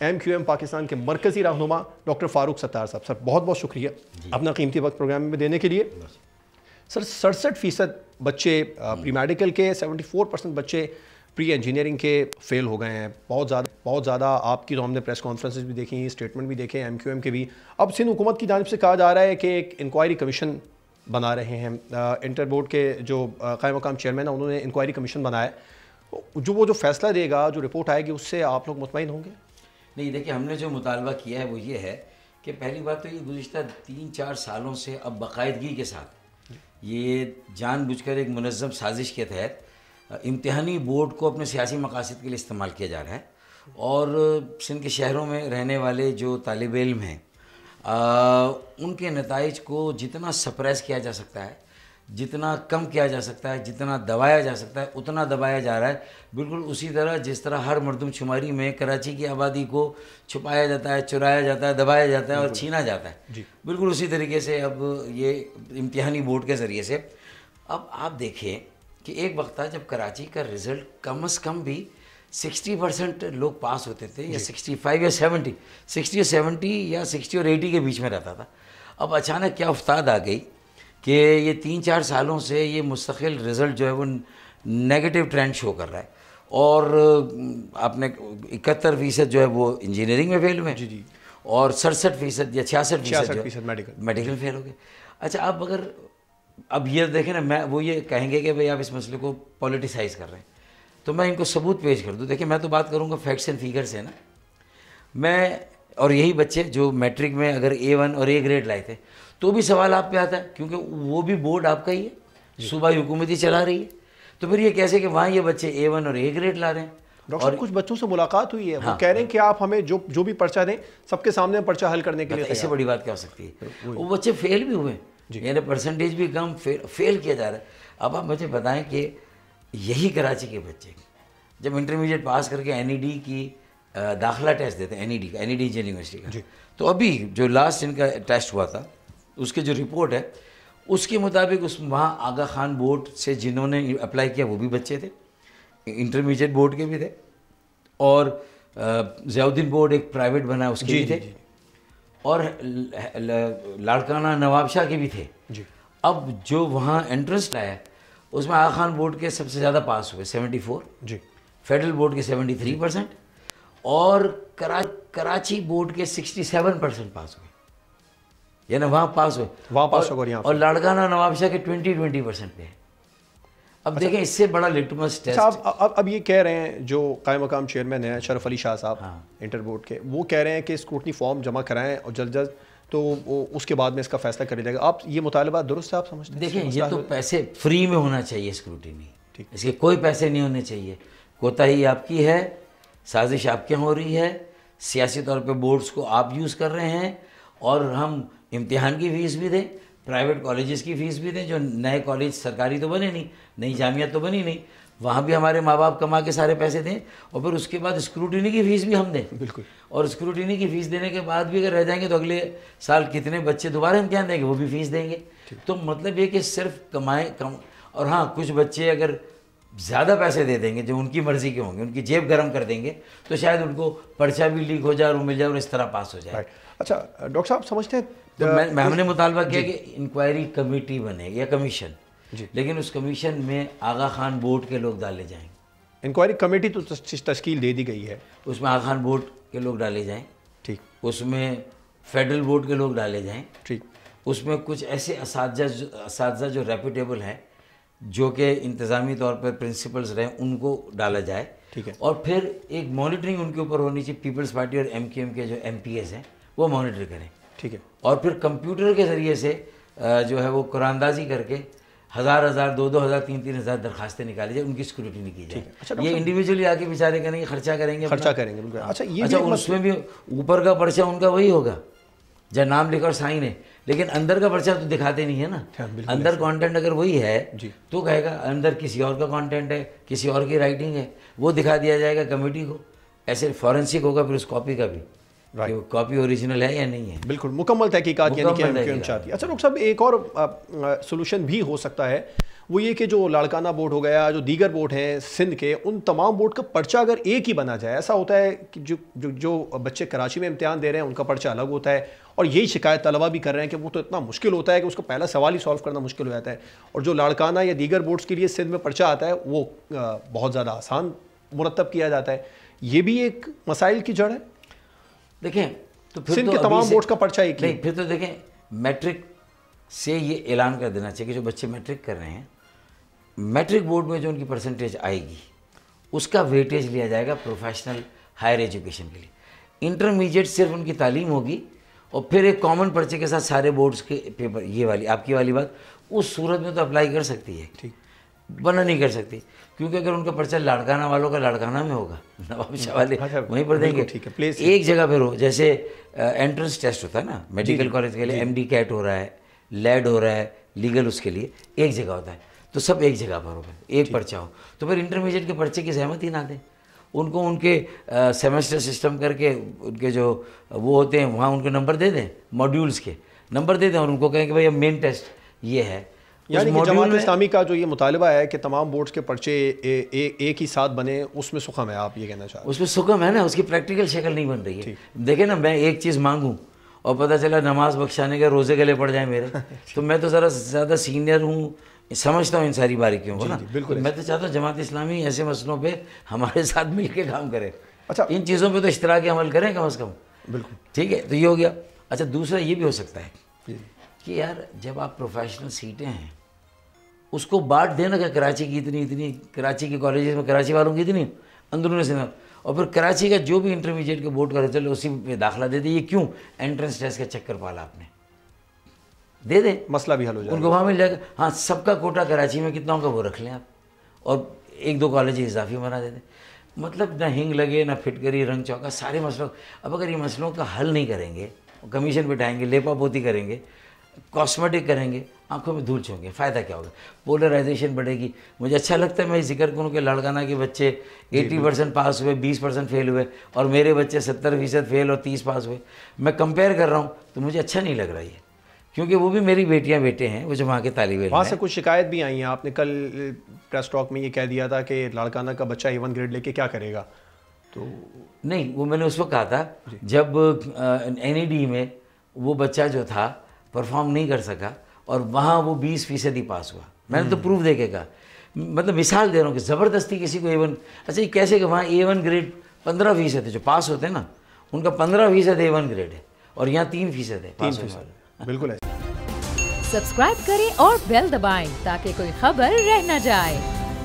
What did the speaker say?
MQM Pakistan کے مرکزی رہنما ڈاکٹر فاروق ستار صاحب. سر بہت بہت شکریہ اپنا قیمتی وقت پروگرام میں دینے کے لیے. سر 67% بچے پری میڈیکل کے، 74% بچے پری انجینئرنگ کے فیل ہو گئے ہیں. بہت زیادہ آپ کی تو ہم نے پریس کانفرنسز بھی دیکھی، اسٹیٹمنٹ بھی دیکھے MQM کے بھی. اب سندھ حکومت کی جانب سے کہا جا رہا ہے کہ ایک انکوائری کمیشن بنا رہے ہیں. انٹر بورڈ کے جو قائم مقام چیئرمین ہیں انہوں نے انکوائری کمیشن بنایا ہے. جو فیصلہ دے گا، جو رپورٹ آئے گی، اس سے آپ لوگ مطمئن ہوں گے؟ نہیں، دیکھیں ہم نے جو مطالبہ کیا ہے وہ یہ ہے کہ پہلی بات تو یہ گزشتہ 3-4 سالوں سے اب باقاعدگی کے ساتھ یہ جان بوجھ کر ایک منظم سازش کے تحت امتحانی بورڈ کو اپنے سیاسی مقاصد کے لیے استعمال کیا جا رہا ہے. اور سندھ کے شہروں میں رہنے والے جو طالب علم ہیں ان کے نتائج کو جتنا سپریس کیا جا سکتا ہے، جتنا کم کیا جا سکتا ہے، جتنا دبایا جا سکتا ہے اتنا دبایا جا رہا ہے. بالکل اسی طرح جس طرح ہر مردم شماری میں کراچی کی آبادی کو چھپایا جاتا ہے، چرایا جاتا ہے، دبایا جاتا ہے اور چھینا جاتا ہے، بالکل اسی طریقے سے اب یہ امتحانی بورڈ کے ذریعے سے. اب آپ دیکھیں کہ ایک وقت تھا جب کراچی کا رزلٹ کم از کم بھی 60% لوگ پاس ہوتے تھے، یا 65 یا 70، 60 یا 70 یا 60 اور 80 کے بیچ میں رہتا تھا. اب اچانک کیا افتاد آ گئی کہ یہ 3-4 سالوں سے یہ مستقل رزلٹ جو ہے وہ نیگیٹو ٹرینڈ شو کر رہا ہے. اور آپ نے 71% جو ہے وہ انجینئرنگ میں فیل ہوئے، اور 67% یا 66% میڈیکل فیل ہو گئے. اچھا اب یہ دیکھیں نا، وہ یہ کہیں گے کہ بھئی آپ اس مسئلے کو پولیٹیسائز کر رہے ہیں، تو میں ان کو ثبوت پیش کر دوں. دیکھیں میں تو بات کروں گا فیکٹس اینڈ فیگر سے نا. میں اور یہی بچے جو میٹرک میں اگر A1 اور A گریڈ لائے تھے تو بھی سوال آپ پہ آتا ہے، کیونکہ وہ بھی بورڈ آپ کا ہی ہے، صوبائی حکومت ہی چلا رہی ہے. تو پھر یہ کیسے کہ وہاں یہ بچے A1 اور A گریڈ لا رہے ہیں. ڈاکٹر کچھ بچوں سے ملاقات ہوئی ہے، وہ کہہ رہے ہیں کہ آپ ہمیں جو بھی پرچہ دیں سب کے سامنے پرچہ حل کرنے کے لیے. اس سے بڑی بات کیا ہو سکتی ہے؟ وہ بچے فیل بھی ہوئے، یعنی پرسنٹیج بھی کم، فیل کیا جا رہا ہے. اب آپ مجھے بتائیں کہ یہی کراچی کے بچے جب انٹرمیڈیٹ پاس کر کے NED کی داخلہ ٹیسٹ دیتے ہیں، NED انجینئرنگ یونیورسٹی کا، تو ابھی جو لاسٹ ان کا ٹیسٹ ہوا تھا اس کی جو رپورٹ ہے اس کے مطابق وہاں آغا خان بورڈ سے جنہوں نے اپلائی کیا وہ بھی بچے تھے، انٹرمیڈیٹ بورڈ کے بھی تھے، اور ضیاء الدین بورڈ ایک پرائیویٹ بنا اس کے بھی تھے، اور لاڑکانہ نواب شاہ کے بھی تھے. اب جو وہاں انٹرنس لایا اس میں آغا خان بورڈ کے سب سے زیادہ پاس ہوئے 74، فیڈرل بورڈ کے 73%، اور کراچی بورڈ کے 67% پاس ہوئے، یعنی وہاں پاس ہوئے، اور لاڑکانہ نواب شاہ کے 20% پہ ہے. اب دیکھیں اس سے بڑا لٹمس ٹیسٹ. اب یہ کہہ رہے ہیں جو قائم مقام چیئرمین ہیں شرف علی شاہ صاحب انٹر بورڈ کے، وہ کہہ رہے ہیں کہ اسکروٹنی فارم جمع کرائیں اور جلد تو اس کے بعد میں اس کا فیصلہ کر لیا جائے گا. آپ یہ مطالبہ درست ہے آپ سمجھتے ہیں؟ دیکھیں یہ تو پیسے فری میں ہونا چاہیے اسکروٹنی، اس کے کوئی پیسے نہیں ہونے چاہیے. کوتاہی آپ کی ہے، سازش آپ کے ہو رہی ہے، سیاسی طور پہ بورڈز کو آپ یوز کر رہے ہیں، اور ہم امتحان کی فیس بھی دیں، پرائیویٹ کالجز کی فیس بھی دیں. جو نئے کالج سرکاری تو بنے نہیں، نئی جامعات تو بنی نہیں، وہاں بھی ہمارے ماں باپ کما کے سارے پیسے دیں، اور پھر اس کے بعد اسکروٹنی کی فیس بھی ہم دیں. بالکل. اور اسکروٹنی کی فیس دینے کے بعد بھی اگر رہ جائیں گے تو اگلے سال کتنے بچے دوبارہ امتحان دیں گے، وہ بھی فیس دیں گے. تو مطلب یہ کہ صرف کمائیں کم، اور ہاں کچھ بچے اگر زیادہ پیسے دے دیں گے جو ان کی مرضی کے ہوں گے، ان کی جیب گرم کر دیں گے، تو شاید ان کو پرچہ بھی لیک ہو جائے اور مل جائے اور اس طرح پاس ہو جائے. اچھا ڈاکٹر صاحب سمجھتے ہیں ہم نے مطالبہ کیا کہ انکوائری کمیٹی بنے یا کمیشن، لیکن اس کمیشن میں آغا خان بورڈ کے لوگ ڈالے جائیں. انکوائری کمیٹی تو تشکیل دے دی گئی ہے، اس میں آغا خان بورڈ کے لوگ ڈالے جائیں، ٹھیک، اس میں فیڈرل بورڈ کے لوگ ڈالے جائیں، ٹھیک، اس میں کچھ ایسے اساتذہ جو ریپوٹیبل ہیں، جو کہ انتظامی طور پر پرنسپلز رہیں، ان کو ڈالا جائے. ٹھیک ہے. اور پھر ایک مانیٹرنگ ان کے اوپر ہونی چاہیے، پیپلز پارٹی اور MQM کے جو MPs ہیں وہ مانیٹر کریں. ٹھیک ہے. اور پھر کمپیوٹر کے ذریعے سے جو ہے وہ قرآن اندازی کر کے 1000 2000 3000 درخواستیں نکالی جائیں، ان کی اسکروٹنی کی جائے. یہ انڈیویجولی آ کے بیچارے کریں گے، خرچہ کریں گے. اچھا اس میں بھی اوپر کا پرچہ ان کا وہی ہوگا جہاں نام لکھا اور سائن ہے، لیکن اندر کا پرچہ تو دکھاتے نہیں ہے نا. اندر کانٹینٹ اگر وہی ہے تو کہے گا اندر کسی اور کا کانٹینٹ ہے، کسی اور کی رائٹنگ ہے، وہ دکھا دیا جائے گا کمیٹی کو. ایسے فورینسک ہوگا پھر اس کاپی کا بھی کہ وہ کاپی اوریجنل ہے یا نہیں ہے. بالکل مکمل تحقیقات یعنی کہ MQM چاہتی ہے. اچھا ڈاکٹر صاحب ایک اور سولوشن بھی ہو سکتا ہے، وہ یہ کہ جو لاڑکانہ بورڈ ہو گیا, جو دیگر بورڈ ہیں سندھ کے, ان تمام بورڈ کا پرچہ اگر ایک ہی بنا جائے. ایسا ہوتا ہے کہ جو بچے کراچی میں امتحان دے رہے ہیں ان کا پرچہ الگ ہوتا ہے, اور یہی شکایت طلبہ بھی کر رہے ہیں کہ وہ تو اتنا مشکل ہوتا ہے کہ اس کو پہلا سوال ہی سالو کرنا مشکل ہو جاتا ہے, اور جو لاڑکانہ یا دیگر بورڈز کے لیے سندھ میں پرچہ آتا ہے وہ بہت زیادہ آسان مرتب کیا جاتا ہے. یہ بھی ایک مسائل کی جڑ ہے. دیکھیں تو پھر سندھ کے تمام بورڈز کا پرچہ ایک ہی. پھر تو دیکھیں میٹرک سے یہ اعلان کر دینا چاہیے کہ جو بچے میٹرک کر رہے ہیں, میٹرک بورڈ میں جو ان کی پرسنٹیج آئے گی اس کا ویٹیج لیا جائے گا پروفیشنل ہائر ایجوکیشن کے لیے. انٹرمیڈیٹ صرف ان کی تعلیم ہوگی, اور پھر ایک کامن پرچے کے ساتھ سارے بورڈز کے پیپر. یہ والی آپ کی والی بات اس صورت میں تو اپلائی کر سکتی ہے, ٹھیک, ورنہ نہیں کر سکتی, کیونکہ اگر ان کا پرچہ لاڑکانہ والوں کا لاڑکانہ میں ہوگا, نواب شاہ والے وہیں پر دیں گے. ایک جگہ پہ ہو, جیسے انٹرنس ٹیسٹ ہوتا ہے نا میڈیکل کالج کے لیے, MD کیٹ ہو رہا ہے, لیڈ ہو رہا ہے, لیگل اس کے لیے ایک جگہ ہوتا ہے, تو سب ایک جگہ پر ہو, ایک پرچہ ہو. تو پھر انٹرمیڈیٹ کے پرچے کی زحمت ہی نہ دیں ان کو. ان کے سیمسٹر سسٹم کر کے ان کے جو وہ ہوتے ہیں وہاں ان کو نمبر دے دیں, ماڈیولز کے نمبر دے دیں, اور ان کو کہیں کہ بھائی اب مین ٹیسٹ یہ ہے. یعنی کہ جماعت اسلامی کا جو یہ مطالبہ ہے کہ تمام بورڈز کے پرچے ایک ہی ساتھ بنے, اس میں سخم ہے, آپ یہ کہنا چاہ رہے ہیں؟ اس میں سخم ہے نا, اس کی پریکٹیکل شکل نہیں بن رہی ہے. دیکھیں نا, میں ایک چیز مانگوں اور پتہ چلا نماز بخشانے کے روزے گلے پڑ جائیں میرے, تو میں تو ذرا زیادہ سینئر ہوں, سمجھتا ہوں ان ساری باریکیوں کو نا. میں تو چاہتا ہوں جماعت اسلامی ایسے مسئلوں پہ ہمارے ساتھ مل کے کام کرے. اچھا, ان چیزوں پہ تو اشتراکی عمل کریں کم از کم. بالکل ٹھیک ہے, تو یہ ہو گیا. اچھا, دوسرا یہ بھی ہو سکتا ہے کہ یار جب آپ پروفیشنل سیٹیں ہیں اس کو بانٹ دینا کہ کراچی کی اتنی, کراچی کے کالجز میں کراچی والوں کی اتنی, اندرون سے, اور پھر کراچی کا جو بھی انٹرمیڈیٹ کے بورڈ کا رزلٹ اسی میں داخلہ دے دے. یہ کیوں انٹرنس ٹیسٹ کا چکر پالا آپ نے؟ دے دیں, مسئلہ بھی حل ہو جائے گا, ان کو وہاں مل جائے گا. ہاں, سب کا کوٹا کراچی میں کتنا ہوگا وہ رکھ لیں آپ, اور 1-2 کالج اضافی بنا دے دیں. مطلب نہ ہنگ لگے نہ پھٹکری رنگ چوکا, سارے مسئلوں. اب اگر یہ مسئلوں کا حل نہیں کریں گے, کمیشن بٹھائیں گے, لیپا پوتی کریں گے, کاسمیٹک کریں گے, آنکھوں میں دھول چھوڑیں گے, فائدہ کیا ہوگا؟ پولرائزیشن بڑھے گی. مجھے اچھا لگتا ہے میں ذکر کروں کہ لاڑکانہ کے بچے 80% پاس ہوئے, 20% فیل ہوئے, اور میرے بچے 70% فیل اور 30 پاس ہوئے. میں کمپیئر کر رہا ہوں تو مجھے اچھا نہیں لگ رہا ہے, کیونکہ وہ بھی میری بیٹیاں بیٹے ہیں, وہ جو وہاں کے طالب علم. وہاں سے کچھ شکایت بھی آئی ہیں. آپ نے کل پریس ٹاک میں یہ کہہ دیا تھا کہ لاڑکانہ کا بچہ A1 گریڈ لے کے کیا کرے گا. تو نہیں, وہ میں نے اس وقت کہا تھا جب NED میں وہ بچہ جو تھا پرفارم نہیں کر سکا اور وہاں وہ 20% پاس ہوا. میں نے تو پروف دے کے کہا, مطلب مثال دے رہا ہوں کہ زبردستی کسی کو A1. اچھا, یہ کیسے کہ وہاں A1 گریڈ 15% ہے, جو پاس ہوتے ہیں نا ان کا 15% A1 گریڈ ہے, اور یہاں 3% ہے پاس ہونے والا. بالکل ہے. سبسکرائب کریں اور بیل دبائیں تاکہ کوئی خبر رہ نہ جائے.